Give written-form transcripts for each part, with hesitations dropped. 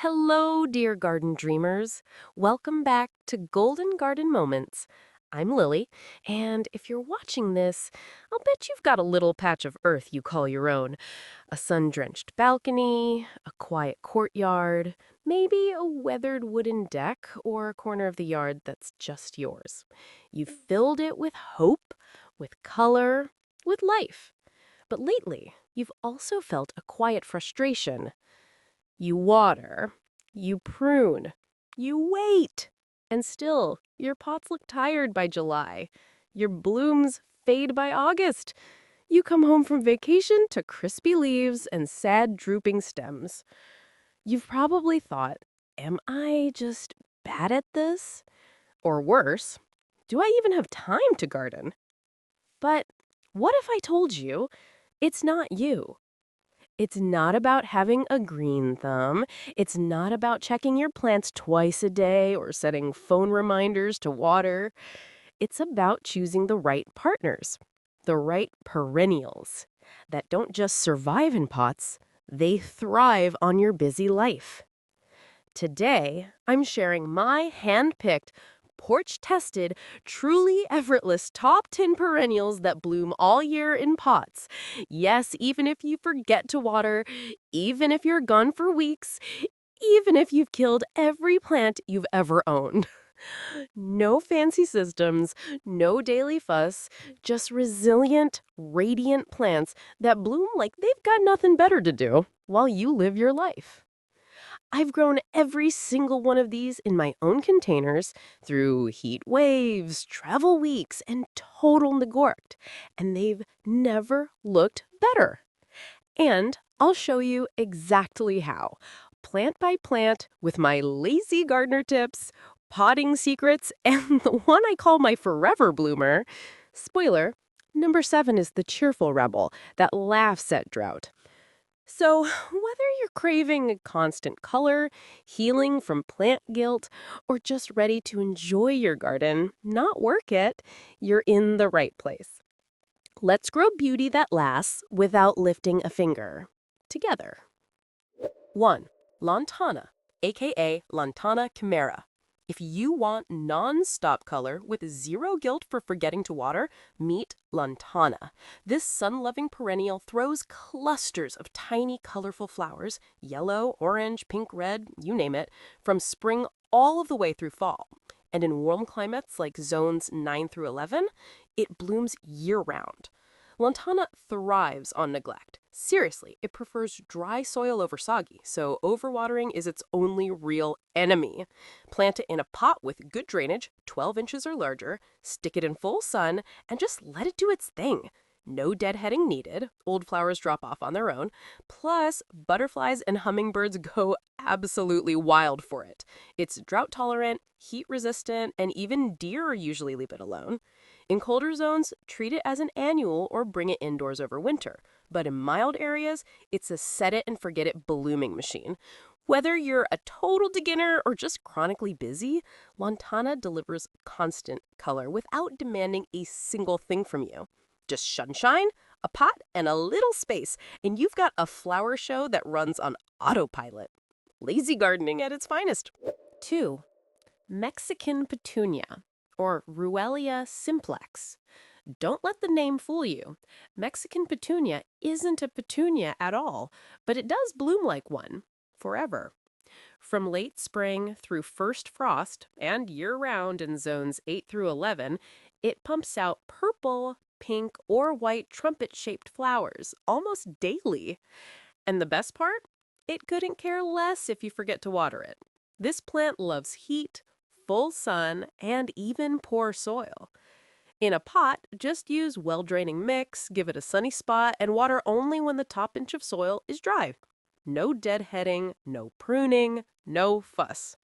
Hello, dear garden dreamers. Welcome back to Golden Garden Moments. I'm Lily, and if you're watching this, I'll bet you've got a little patch of earth you call your own. A sun-drenched balcony, a quiet courtyard, maybe a weathered wooden deck or a corner of the yard that's just yours. You've filled it with hope, with color, with life. But lately, you've also felt a quiet frustration. You water, you prune, you wait, and still, your pots look tired by July. Your blooms fade by August. You come home from vacation to crispy leaves and sad drooping stems. You've probably thought, am I just bad at this? Or worse, do I even have time to garden? But what if I told you it's not you? It's not about having a green thumb. It's not about checking your plants twice a day or setting phone reminders to water. It's about choosing the right partners, the right perennials that don't just survive in pots, they thrive on your busy life. Today, I'm sharing my hand-picked, porch-tested, truly effortless top 10 perennials that bloom all year in pots. Yes, even if you forget to water, even if you're gone for weeks, even if you've killed every plant you've ever owned. No fancy systems, no daily fuss, just resilient, radiant plants that bloom like they've got nothing better to do while you live your life. I've grown every single one of these in my own containers through heat waves, travel weeks, and total neglect, and they've never looked better. And I'll show you exactly how, plant by plant, with my lazy gardener tips, potting secrets, and the one I call my forever bloomer. Spoiler, number 7 is the cheerful rebel that laughs at drought. So, whether you're craving constant color, healing from plant guilt, or just ready to enjoy your garden, not work it, you're in the right place. Let's grow beauty that lasts without lifting a finger. Together. 1. Lantana, aka Lantana chimera. If you want non-stop color with zero guilt for forgetting to water, meet Lantana. This sun-loving perennial throws clusters of tiny colorful flowers, yellow, orange, pink, red, you name it, from spring all of the way through fall. And in warm climates like zones 9 through 11, it blooms year-round. Lantana thrives on neglect. Seriously, it prefers dry soil over soggy, so overwatering is its only real enemy. Plant it in a pot with good drainage, 12 inches or larger, stick it in full sun, and just let it do its thing. No deadheading needed, old flowers drop off on their own, plus butterflies and hummingbirds go absolutely wild for it. It's drought tolerant, heat resistant, and even deer usually leave it alone. In colder zones, treat it as an annual or bring it indoors over winter. But in mild areas, it's a set-it-and-forget-it blooming machine. Whether you're a total beginner or just chronically busy, Lantana delivers constant color without demanding a single thing from you. Just sunshine, a pot, and a little space, and you've got a flower show that runs on autopilot. Lazy gardening at its finest. 2. Mexican Petunia, or Ruellia simplex. Don't let the name fool you. Mexican Petunia isn't a petunia at all, but it does bloom like one, forever. From late spring through first frost and year-round in zones 8 through 11, it pumps out purple, pink, or white trumpet-shaped flowers almost daily. And the best part? It couldn't care less if you forget to water it. This plant loves heat, full sun, and even poor soil. In a pot, just use well-draining mix, give it a sunny spot, and water only when the top inch of soil is dry. No deadheading, no pruning, no fuss.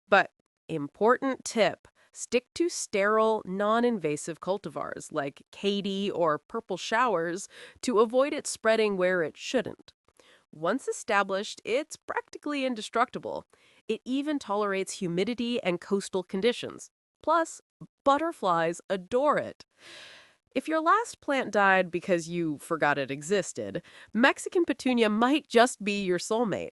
But important tip, stick to sterile, non-invasive cultivars like Katy or purple showers to avoid it spreading where it shouldn't. Once established, it's practically indestructible. It even tolerates humidity and coastal conditions. Plus, butterflies adore it. If your last plant died because you forgot it existed, Mexican Petunia might just be your soulmate.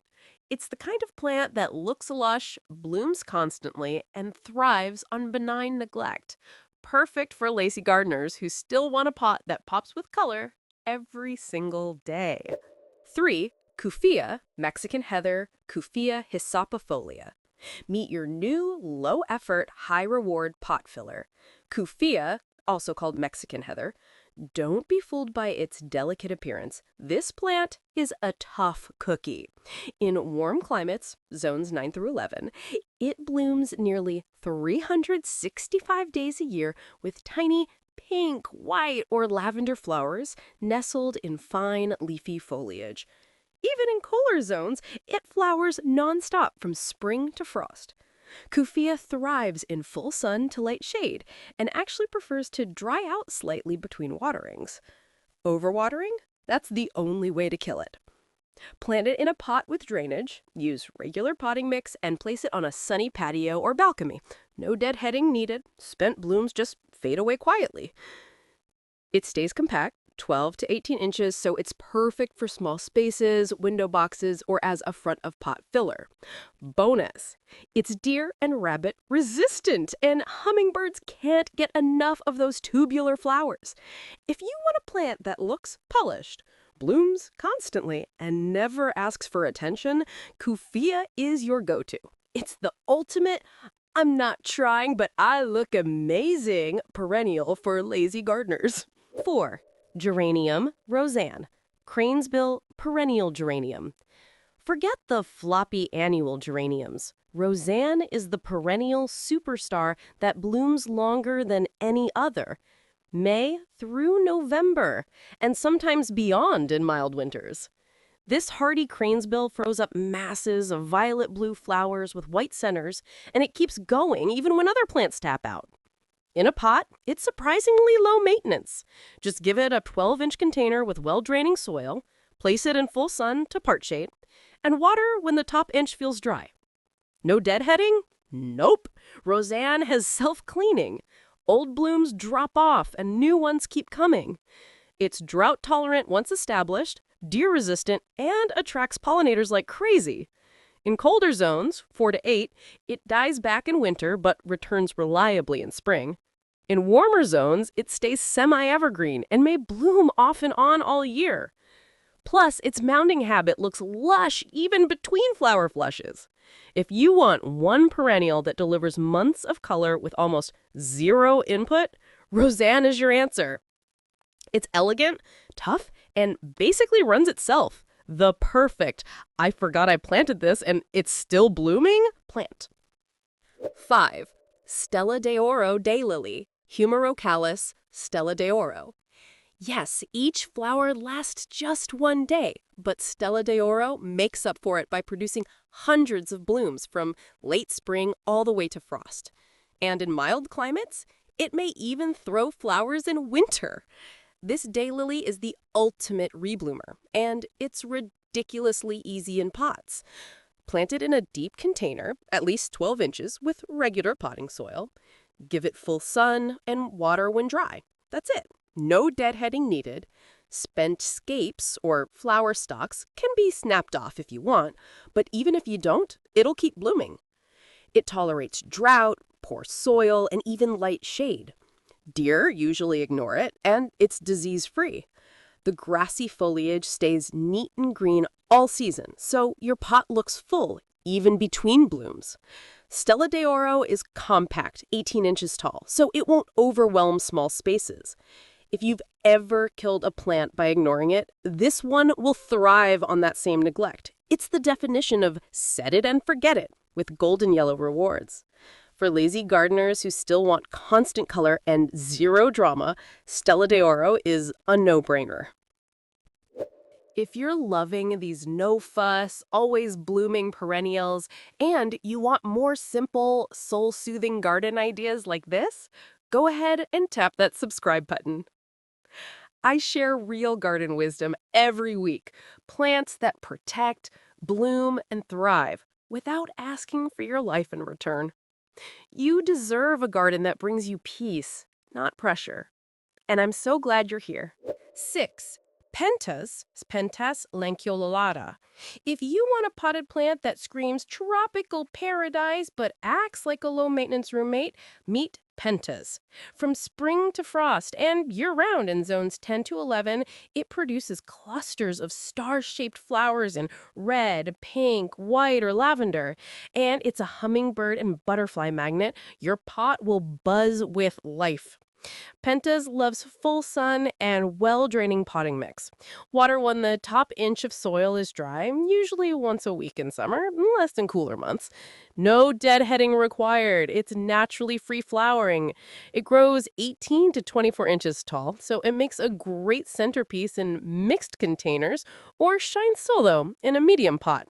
It's the kind of plant that looks lush, blooms constantly, and thrives on benign neglect. Perfect for lazy gardeners who still want a pot that pops with color every single day. 3. Cuphea, Mexican heather, Cuphea hyssophifolia. Meet your new low-effort, high-reward pot filler. Cuphea, also called Mexican heather. Don't be fooled by its delicate appearance. This plant is a tough cookie. In warm climates, zones 9 through 11, it blooms nearly 365 days a year with tiny pink, white, or lavender flowers nestled in fine, leafy foliage. Even in cooler zones, it flowers nonstop from spring to frost. Cuphea thrives in full sun to light shade and actually prefers to dry out slightly between waterings. Overwatering? That's the only way to kill it. Plant it in a pot with drainage, use regular potting mix, and place it on a sunny patio or balcony. No deadheading needed, spent blooms just fade away quietly. It stays compact, 12 to 18 inches, so it's perfect for small spaces, window boxes, or as a front of pot filler. Bonus, it's deer and rabbit resistant, and hummingbirds can't get enough of those tubular flowers. If you want a plant that looks polished, blooms constantly, and never asks for attention, Cuphea is your go-to. It's the ultimate I'm not trying, but I look amazing perennial for lazy gardeners. 4. Geranium, Rozanne, Cranesbill perennial geranium. Forget the floppy annual geraniums. Rozanne is the perennial superstar that blooms longer than any other. May through November, and sometimes beyond in mild winters. This hardy cranesbill throws up masses of violet blue flowers with white centers, and it keeps going even when other plants tap out. In a pot, it's surprisingly low maintenance. Just give it a 12-inch container with well-draining soil, place it in full sun to part shade, and water when the top inch feels dry. No deadheading? Nope. Rozanne has self-cleaning. Old blooms drop off and new ones keep coming. It's drought-tolerant once established, deer-resistant, and attracts pollinators like crazy. In colder zones, 4 to 8, it dies back in winter but returns reliably in spring. In warmer zones, it stays semi-evergreen and may bloom off and on all year. Plus, its mounding habit looks lush even between flower flushes. If you want one perennial that delivers months of color with almost zero input, Rozanne is your answer. It's elegant, tough, and basically runs itself. The perfect, I forgot I planted this and it's still blooming, plant. 5. Stella de Oro Daylily, Humerocallis, Stella de Oro. Yes, each flower lasts just one day, but Stella de Oro makes up for it by producing hundreds of blooms from late spring all the way to frost. And in mild climates, it may even throw flowers in winter. This daylily is the ultimate rebloomer, and it's ridiculously easy in pots. Plant it in a deep container, at least 12 inches, with regular potting soil. Give it full sun and water when dry. That's it. No deadheading needed. Spent scapes, or flower stalks, can be snapped off if you want, but even if you don't, it'll keep blooming. It tolerates drought, poor soil, and even light shade. Deer usually ignore it, and it's disease-free. The grassy foliage stays neat and green all season, so your pot looks full, even between blooms. Stella de Oro is compact, 18 inches tall, so it won't overwhelm small spaces. If you've ever killed a plant by ignoring it, this one will thrive on that same neglect. It's the definition of set it and forget it, with golden yellow rewards. For lazy gardeners who still want constant color and zero drama, Stella de Oro is a no-brainer. If you're loving these no-fuss, always blooming perennials, and you want more simple, soul-soothing garden ideas like this, go ahead and tap that subscribe button. I share real garden wisdom every week, plants that protect, bloom, and thrive without asking for your life in return. You deserve a garden that brings you peace, not pressure. And I'm so glad you're here. 6. Pentas lanceolata. If you want a potted plant that screams tropical paradise but acts like a low-maintenance roommate, meet Pentas. From spring to frost and year-round in zones 10 to 11, it produces clusters of star-shaped flowers in red, pink, white, or lavender. And it's a hummingbird and butterfly magnet. Your pot will buzz with life. Pentas loves full sun and well-draining potting mix. Water when the top inch of soil is dry, usually once a week in summer, less in cooler months. No deadheading required. It's naturally free-flowering. It grows 18 to 24 inches tall, so it makes a great centerpiece in mixed containers or shines solo in a medium pot.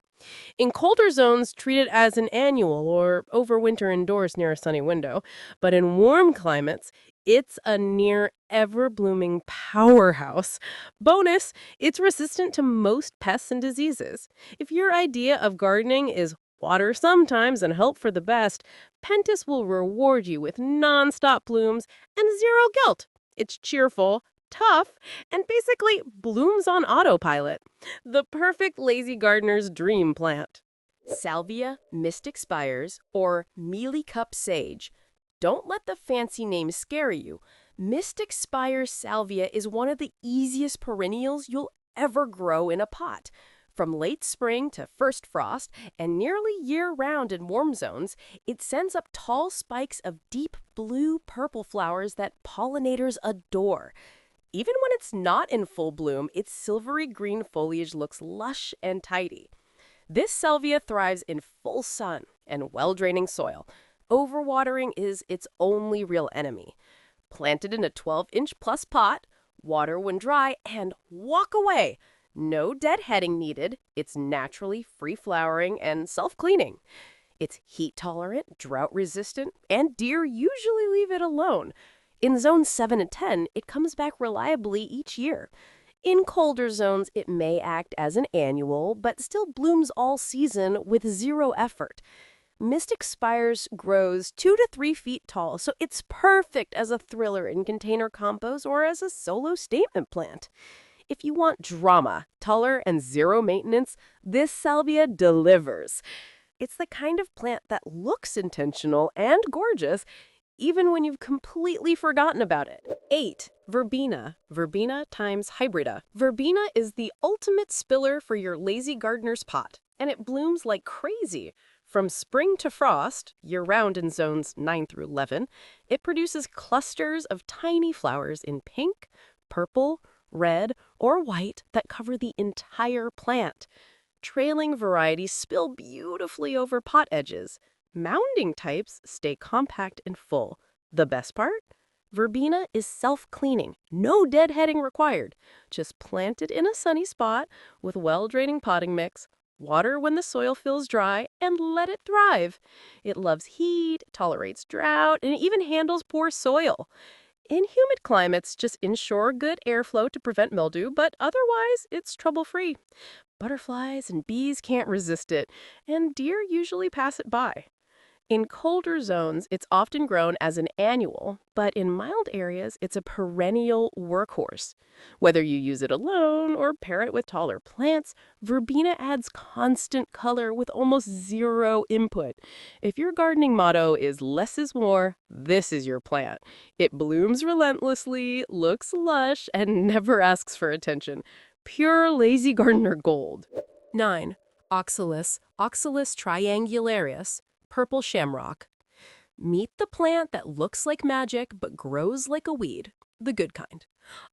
In colder zones, treat it as an annual or overwinter indoors near a sunny window. But in warm climates, it's a near ever-blooming powerhouse. Bonus, it's resistant to most pests and diseases. If your idea of gardening is water sometimes and hope for the best, Pentas will reward you with nonstop blooms and zero guilt. It's cheerful, tough, and basically blooms on autopilot. The perfect lazy gardener's dream plant. Salvia mystic spires, or mealy cup sage. Don't let the fancy name scare you. Mystic spire salvia is one of the easiest perennials you'll ever grow in a pot. From late spring to first frost, and nearly year-round in warm zones, it sends up tall spikes of deep blue-purple flowers that pollinators adore. Even when it's not in full bloom, its silvery green foliage looks lush and tidy. This salvia thrives in full sun and well-draining soil. Overwatering is its only real enemy. Plant it in a 12-inch plus pot, water when dry, and walk away. No deadheading needed. It's naturally free-flowering and self-cleaning. It's heat-tolerant, drought-resistant, and deer usually leave it alone. In zones 7 and 10, it comes back reliably each year. In colder zones, it may act as an annual, but still blooms all season with zero effort. Mystic Spires grows 2 to 3 feet tall, so it's perfect as a thriller in container compos or as a solo statement plant. If you want drama, taller, and zero maintenance, this salvia delivers. It's the kind of plant that looks intentional and gorgeous, even when you've completely forgotten about it. 8. Verbena. Verbena times hybrida. Verbena is the ultimate spiller for your lazy gardener's pot, and it blooms like crazy. From spring to frost, year-round in zones 9 through 11, it produces clusters of tiny flowers in pink, purple, red, or white that cover the entire plant. Trailing varieties spill beautifully over pot edges. Mounding types stay compact and full. The best part? Verbena is self-cleaning, no deadheading required. Just plant it in a sunny spot with well-draining potting mix, water when the soil feels dry, and let it thrive. It loves heat, tolerates drought, and even handles poor soil. In humid climates, just ensure good airflow to prevent mildew, but otherwise, it's trouble-free. Butterflies and bees can't resist it, and deer usually pass it by. In colder zones, it's often grown as an annual, but in mild areas, it's a perennial workhorse. Whether you use it alone or pair it with taller plants, verbena adds constant color with almost zero input. If your gardening motto is less is more, this is your plant. It blooms relentlessly, looks lush, and never asks for attention. Pure lazy gardener gold. 9. Oxalis triangularis, purple shamrock. Meet the plant that looks like magic but grows like a weed, the good kind.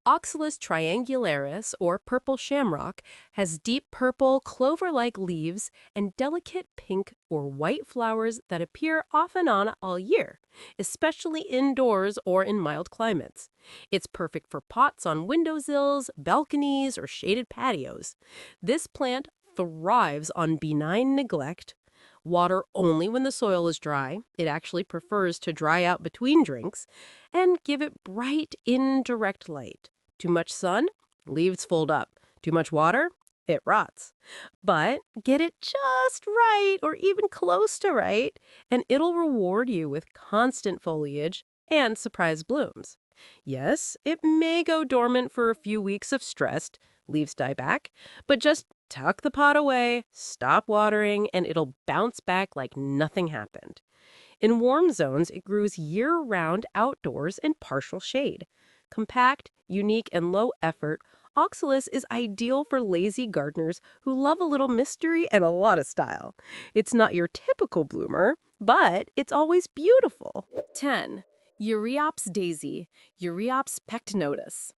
Oxalis triangularis, or purple shamrock, has deep purple, clover-like leaves and delicate pink or white flowers that appear off and on all year, especially indoors or in mild climates. It's perfect for pots on windowsills, balconies, or shaded patios. This plant thrives on benign neglect. Water only when the soil is dry. It actually prefers to dry out between drinks. And give it bright, indirect light. Too much sun? Leaves fold up. Too much water? It rots. But get it just right, or even close to right, and it'll reward you with constant foliage and surprise blooms. Yes, it may go dormant for a few weeks of stress, Leaves die back, but just tuck the pot away, stop watering, and it'll bounce back like nothing happened. In warm zones, it grows year-round outdoors in partial shade. Compact, unique, and low effort, Oxalis is ideal for lazy gardeners who love a little mystery and a lot of style. It's not your typical bloomer, but it's always beautiful. 10. Euryopsis daisy, Euryopsis pectinotus.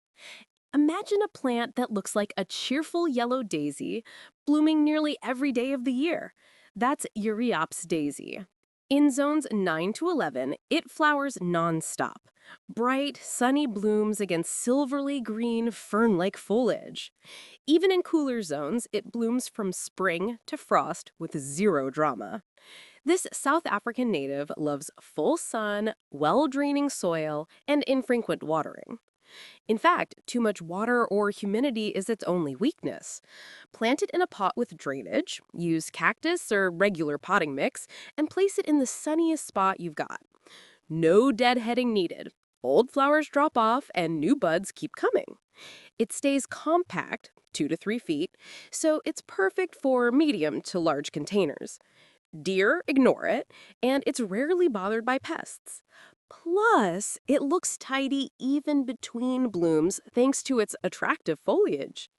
Imagine a plant that looks like a cheerful yellow daisy, blooming nearly every day of the year. That's Euryopsis daisy. In zones 9 to 11, it flowers nonstop. Bright, sunny blooms against silverly green, fern-like foliage. Even in cooler zones, it blooms from spring to frost with zero drama. This South African native loves full sun, well-draining soil, and infrequent watering. In fact, too much water or humidity is its only weakness. Plant it in a pot with drainage, use cactus or regular potting mix, and place it in the sunniest spot you've got. No deadheading needed. Old flowers drop off and new buds keep coming. It stays compact, 2 to 3 feet, so it's perfect for medium to large containers. Deer ignore it, and it's rarely bothered by pests. Plus, it looks tidy even between blooms thanks to its attractive foliage.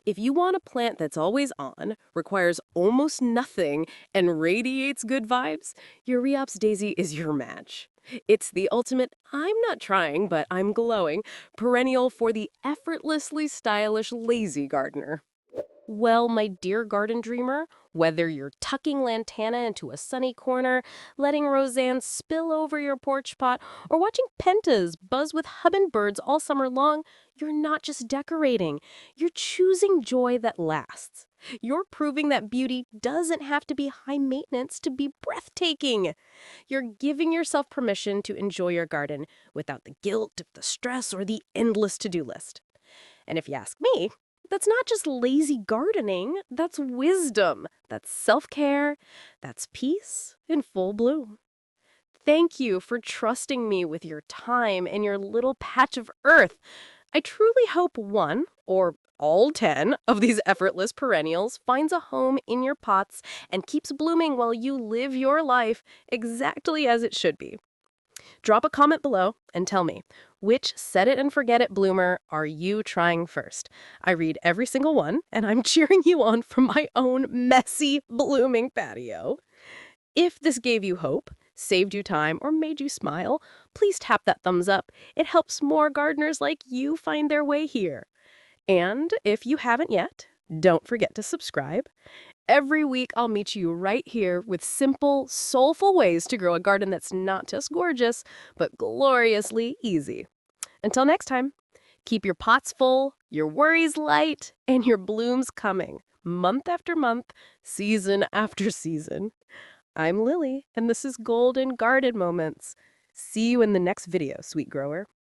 If you want a plant that's always on, requires almost nothing, and radiates good vibes, Euryopsis daisy is your match. It's the ultimate I'm not trying, but I'm glowing perennial for the effortlessly stylish lazy gardener. Well, my dear garden dreamer, whether you're tucking Lantana into a sunny corner, letting Rozanne spill over your porch pot, or watching Pentas buzz with hummingbirds all summer long, you're not just decorating. You're choosing joy that lasts. You're proving that beauty doesn't have to be high maintenance to be breathtaking. You're giving yourself permission to enjoy your garden without the guilt, the stress, or the endless to-do list. And if you ask me, that's not just lazy gardening, that's wisdom, that's self-care, that's peace in full bloom. Thank you for trusting me with your time and your little patch of earth. I truly hope one, or all 10, of these effortless perennials finds a home in your pots and keeps blooming while you live your life exactly as it should be. Drop a comment below and tell me, which set it and forget it bloomer are you trying first? I read every single one, and I'm cheering you on from my own messy blooming patio. If this gave you hope, saved you time, or made you smile, please tap that thumbs up. It helps more gardeners like you find their way here. And if you haven't yet, don't forget to subscribe. Every week, I'll meet you right here with simple, soulful ways to grow a garden that's not just gorgeous, but gloriously easy. Until next time, keep your pots full, your worries light, and your blooms coming, month after month, season after season. I'm Lily, and this is Golden Garden Moments. See you in the next video, sweet grower.